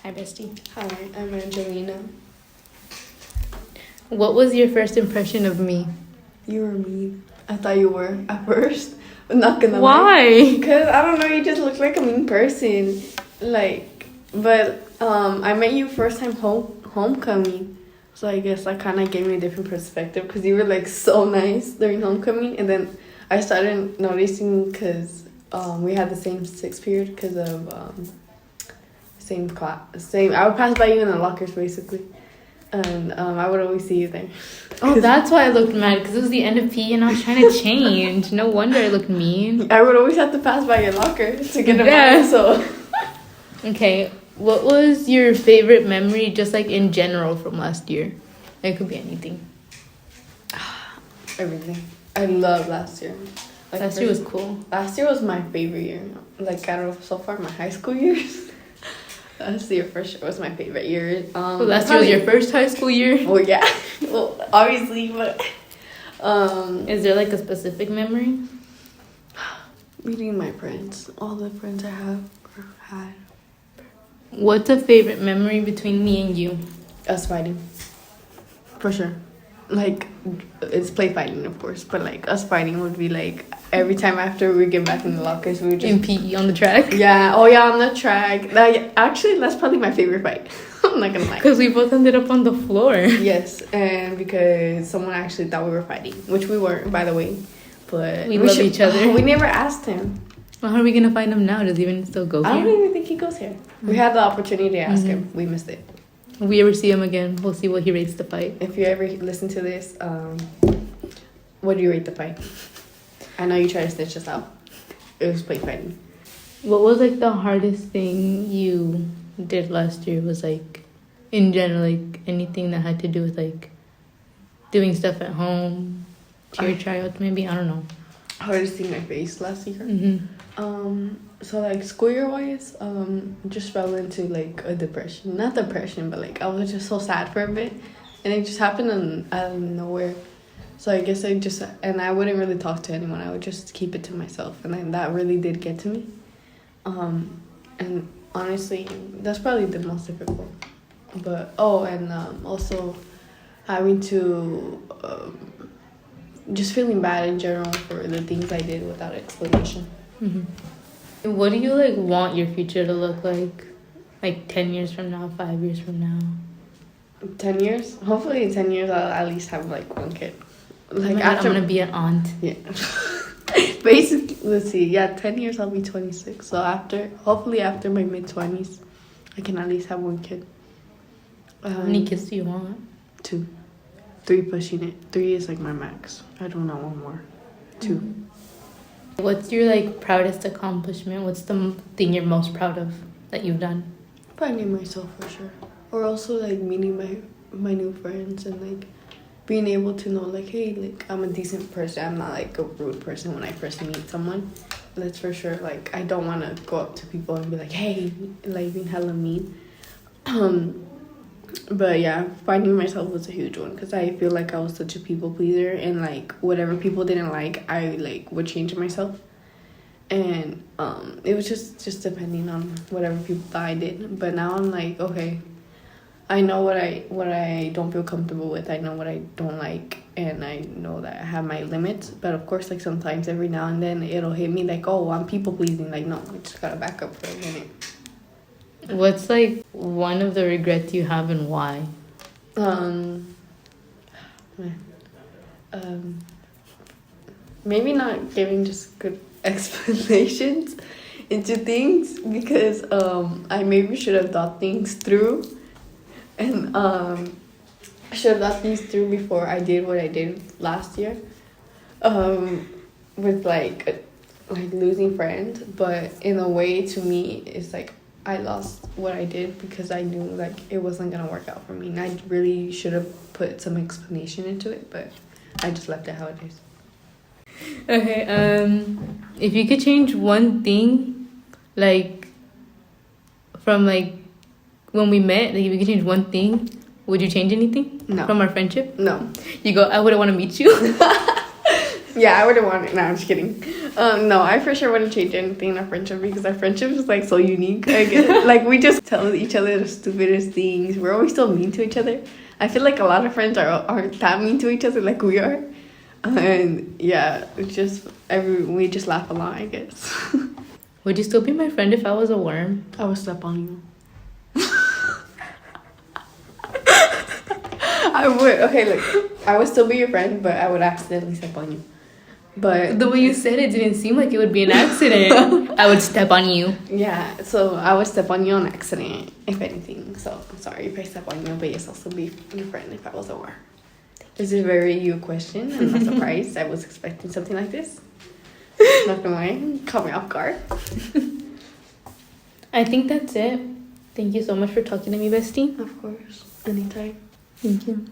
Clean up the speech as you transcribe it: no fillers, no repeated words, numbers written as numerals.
Hi, bestie. Hi, I'm Angelina. What was your first impression of me? You were mean. I thought you were at first, but not gonna lie. Why? Because I don't know, you just look like a mean person. I met you first time homecoming, so I guess that kind of gave me a different perspective because you were like so nice during homecoming, and then I started noticing because we had the same sixth period because of same class, same. I would pass by you in the lockers basically. And I would always see you there. Oh, that's why I looked mad, because it was the end of PE and I was trying to change. No wonder I looked mean. I would always have to pass by your locker to get a yeah. So. Okay, what was your favorite memory, just like in general, from last year? It could be anything. Everything. I love last year. Last year was cool. Last year was my favorite year. Like, out of so far my high school years. Last year for sure was my favorite year. Last year was your first high school year? Well, yeah. Well, obviously, but... Is there, like, a specific memory? Meeting my friends. All the friends I have or had. What's a favorite memory between me and you? Us fighting. For sure. Like, it's play fighting, of course, but, like, us fighting would be, like, every time after we get back in the lockers, we would just... In PE, on the track? Yeah. Oh, yeah, on the track. Actually, that's probably my favorite fight. I'm not gonna lie. Because we both ended up on the floor. Yes, and because someone actually thought we were fighting, which we weren't, by the way. But we love each other. We never asked him. Well, how are we gonna find him now? Does he even still go here? I don't even think he goes here. Mm-hmm. We had the opportunity to ask him. We missed it. If we ever see him again, we'll see what he rates the fight. If you ever listen to this, what do you rate the fight? I know you try to stitch us out. It was play fighting. What was, like, the hardest thing you did last year? Was, like, in general, like, anything that had to do with, like, doing stuff at home, cheer tryouts, maybe? I don't know. Hardest thing I faced last year? Mm-hmm. So, like, school year wise, just fell into, like, a depression. Not depression, but, like, I was just so sad for a bit. And it just happened out of nowhere. So I guess and I wouldn't really talk to anyone. I would just keep it to myself. And then that really did get to me. And honestly, that's probably the most difficult. But, also having to, just feeling bad in general for the things I did without explanation. Mm-hmm. What do you, like, want your future to look like? Like, 10 years from now, 5 years from now? 10 years? Hopefully in 10 years I'll at least have, like, one kid. Like, after I'm gonna be an aunt. Yeah. Basically, let's see. Yeah, 10 years I'll be 26. So hopefully after my mid-20s, I can at least have one kid. How many kids do you want? 2. 3 pushing it. 3 is, like, my max. I don't know, one more. 2. Mm-hmm. What's your, like, proudest accomplishment? What's the thing you're most proud of that you've done? Finding myself, for sure. Or also, like, meeting my new friends and, like, being able to know, like, hey, like, I'm a decent person. I'm not, like, a rude person when I first meet someone. That's for sure. Like, I don't want to go up to people and be like, hey, like, being hella mean. But, yeah, finding myself was a huge one because I feel like I was such a people pleaser. And, like, whatever people didn't like, I, like, would change myself. And it was just depending on whatever people thought I did. But now I'm like, okay, I know what I don't feel comfortable with. I know what I don't like, and I know that I have my limits. But of course, like, sometimes every now and then it'll hit me like, oh, I'm people pleasing. Like, no, I just gotta back up for a minute. What's, like, one of the regrets you have and why? Maybe not giving just good explanations into things because I maybe should have thought things through. And I should have thought things through before I did what I did last year. With like losing friends, but in a way to me it's like I lost what I did because I knew like it wasn't gonna work out for me, and I really should have put some explanation into it, but I just left it how it is. Okay, if you could change one thing, like, from, like, when we met, like, if you could change one thing, would you change anything? No. From our friendship? No. You go, I wouldn't want to meet you? Yeah, I wouldn't want it. No, I'm just kidding. No, I for sure wouldn't change anything in our friendship because our friendship is like so unique. I guess. Like we just tell each other the stupidest things. We're always so mean to each other. I feel like a lot of friends aren't that mean to each other like we are. And yeah, we just laugh a lot, I guess. Would you still be my friend if I was a worm? I would step on you. I would. Okay, look. I would still be your friend, but I would accidentally step on you. But The way you said it didn't seem like it would be an accident. I would step on you. yeah, so I would step on you on accident, if anything. So I'm sorry if I step on you, but yes, I'll still be your friend if I was a worm. This is a very you question. I'm not surprised. I was expecting something like this. Not gonna lie, caught me off guard. I think that's it. Thank you so much for talking to me, bestie. Of course, anytime. Thank you.